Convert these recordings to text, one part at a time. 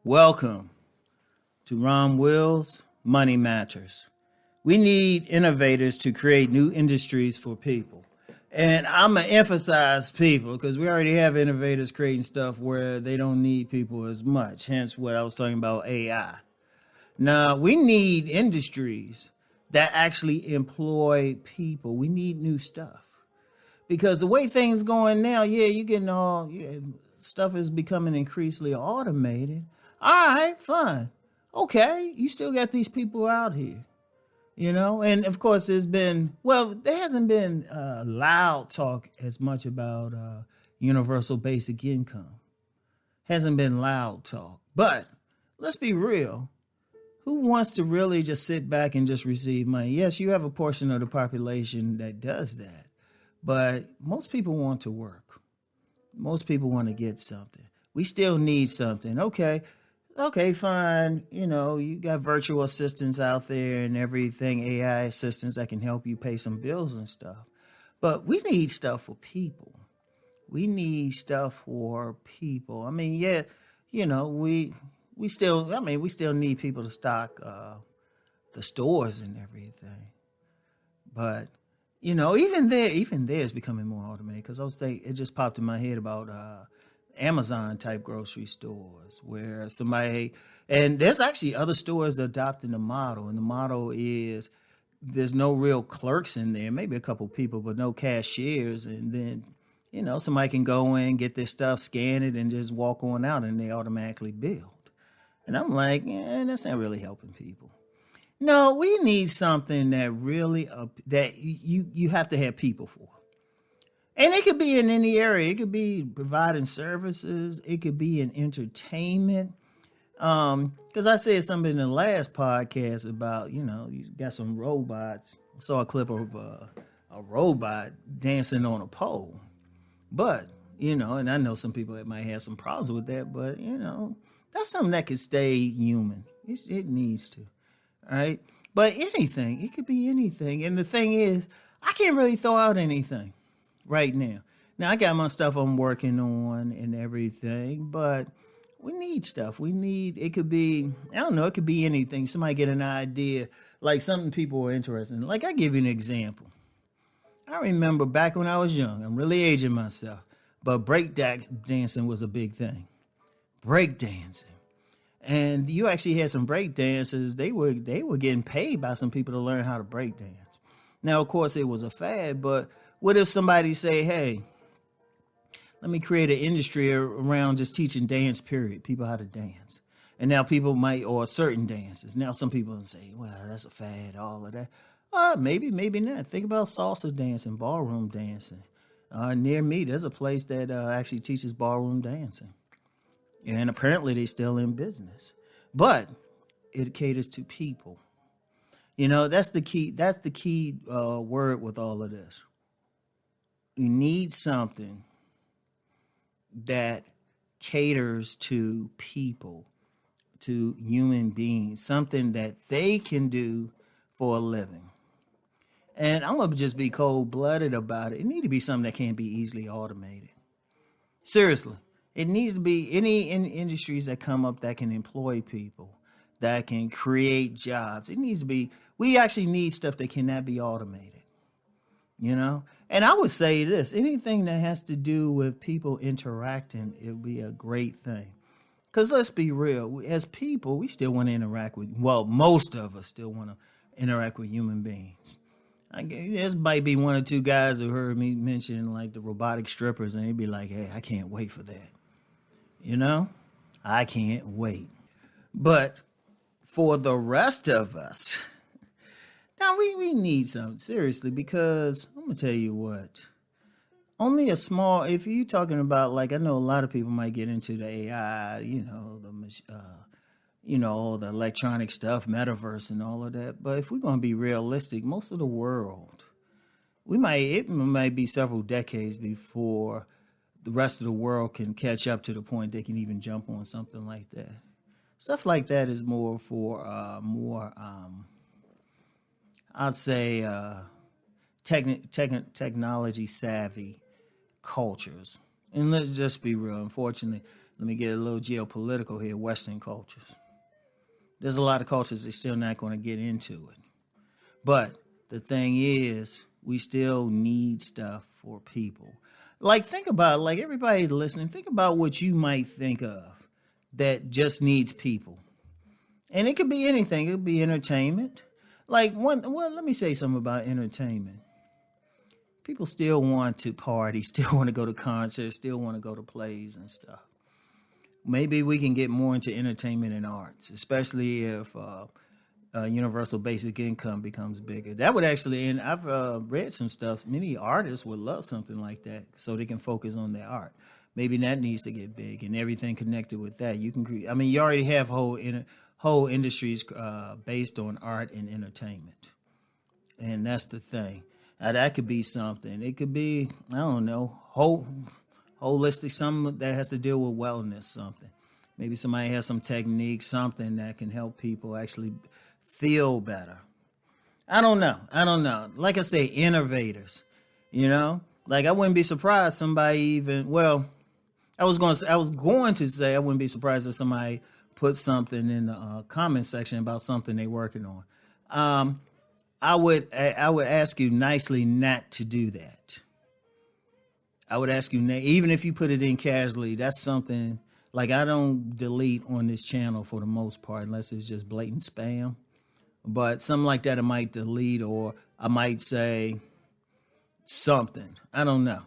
Welcome to Rom Wills, Money Matters. We need innovators to create new industries for people. And I'm going to emphasize people because we already have innovators creating stuff where they don't need people as much, hence what I was talking about AI. Now, we need industries that actually employ people. We need new stuff. Because the way things going now, you're getting stuff is becoming increasingly automated. All right, fine. Okay, you still got these people out here, and of course there hasn't been loud talk as much about universal basic income. Hasn't been loud talk. But let's be real. Who wants to really just sit back and just receive money? Yes, you have a portion of the population that does that. But most people want to work. Most people want to get something. We still need something. Okay, fine. You got virtual assistants out there and everything, AI assistants that can help you pay some bills and stuff. But we need stuff for people. We need stuff for people. I mean, we still need people to stock the stores and everything. But even there it's becoming more automated. Because it just popped in my head about Amazon type grocery stores where and there's actually other stores adopting the model, and the model is there's no real clerks in there, maybe a couple people, but no cashiers, and then somebody can go in, get their stuff, scan it, and just walk on out, and they automatically build. And I'm like, that's not really helping people. No, we need something that really that you have to have people for. And it could be in any area. It could be providing services. It could be in entertainment. Because I said something in the last podcast about, you got some robots. I saw a clip of a robot dancing on a pole. But, and I know some people that might have some problems with that, but, that's something that could stay human. It needs to. All right. But anything, it could be anything. And the thing is, I can't really throw out anything right now. Now, I got my stuff I'm working on and everything, but we need stuff. It could be, it could be anything. Somebody get an idea, like something people are interested in. Like, I give you an example. I remember back when I was young, I'm really aging myself, but break dancing was a big thing. Break dancing. And you actually had some break dancers. They were getting paid by some people to learn how to break dance. Now, of course, it was a fad, but what if somebody say, hey, let me create an industry around just teaching dance, period, people how to dance. And now people or certain dances. Now some people say, well, that's a fad, all of that. Maybe not. Think about salsa dancing, ballroom dancing. Near me, there's a place that actually teaches ballroom dancing. And apparently they're still in business. But it caters to people. That's the key. That's the key word with all of this. You need something that caters to people, to human beings, something that they can do for a living. And I'm going to just be cold-blooded about it. It needs to be something that can't be easily automated. Seriously. It needs to be any industries that come up that can employ people, that can create jobs. It needs to be, we actually need stuff that cannot be automated, And I would say this, anything that has to do with people interacting, it would be a great thing. Because let's be real, as people, we still want to interact with, most of us still want to interact with human beings. This might be one or two guys who heard me mention like the robotic strippers, and they'd be like, hey, I can't wait for that. I can't wait. But for the rest of us, now we need something, seriously, because I'm going to tell you what, only a small, if you're talking about, like, I know a lot of people might get into the AI, all the electronic stuff, metaverse and all of that. But if we're going to be realistic, most of the world, it might be several decades before the rest of the world can catch up to the point they can even jump on something like that. Stuff like that is more for I'd say technology savvy cultures. And let's just be real, unfortunately, let me get a little geopolitical here, Western cultures. There's a lot of cultures they're still not going to get into it. But the thing is, we still need stuff for people. Like, think about, like, everybody listening, think about what you might think of that just needs people. And it could be anything. It could be entertainment. Like, let me say something about entertainment. People still want to party, still want to go to concerts, still want to go to plays and stuff. Maybe we can get more into entertainment and arts, especially if universal basic income becomes bigger. That would actually, and I've read some stuff, many artists would love something like that so they can focus on their art. Maybe that needs to get big and everything connected with that. You can create, I mean, you already have whole industries based on art and entertainment. And that's the thing. Now, that could be something. It could be, I don't know, holistic, something that has to deal with wellness, something. Maybe somebody has some technique, something that can help people actually feel better. I don't know. Like I say, innovators, like I wouldn't be surprised somebody even, well, I was going to say I wouldn't be surprised if somebody put something in the comment section about something they're working on. I would ask you nicely not to do that. I would ask you, even if you put it in casually, that's something, like I don't delete on this channel for the most part, unless it's just blatant spam. But something like that I might delete, or I might say something. I don't know.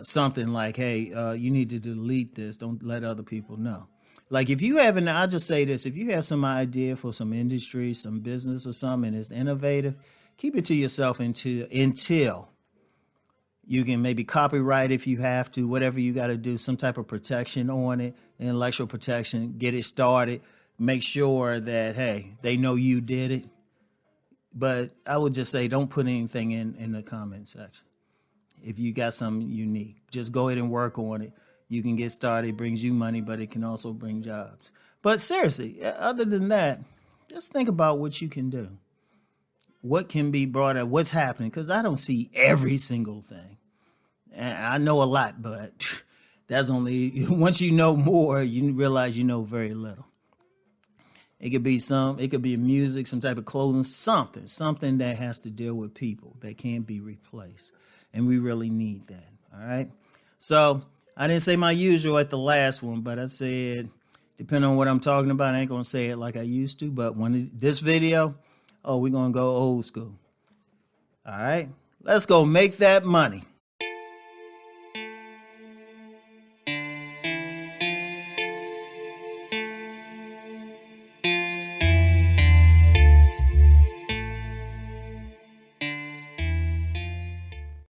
Something like, hey, you need to delete this. Don't let other people know. Like if you have I'll just say this, if you have some idea for some industry, some business or something, and it's innovative, keep it to yourself until you can maybe copyright if you have to, whatever you got to do, some type of protection on it, intellectual protection, get it started, make sure that, hey, they know you did it. But I would just say don't put anything in the comment section. If you got something unique, just go ahead and work on it. You can get started. It brings you money, but it can also bring jobs. But seriously, other than that, just think about what you can do. What can be brought up? What's happening? Because I don't see every single thing. And I know a lot, but that's only, once you know more, you realize you know very little. It could be music, some type of clothing, something that has to deal with people that can't be replaced. And we really need that. All right. So I didn't say my usual at the last one, but I said, depending on what I'm talking about, I ain't going to say it like I used to. But this video, we're going to go old school. All right. Let's go make that money.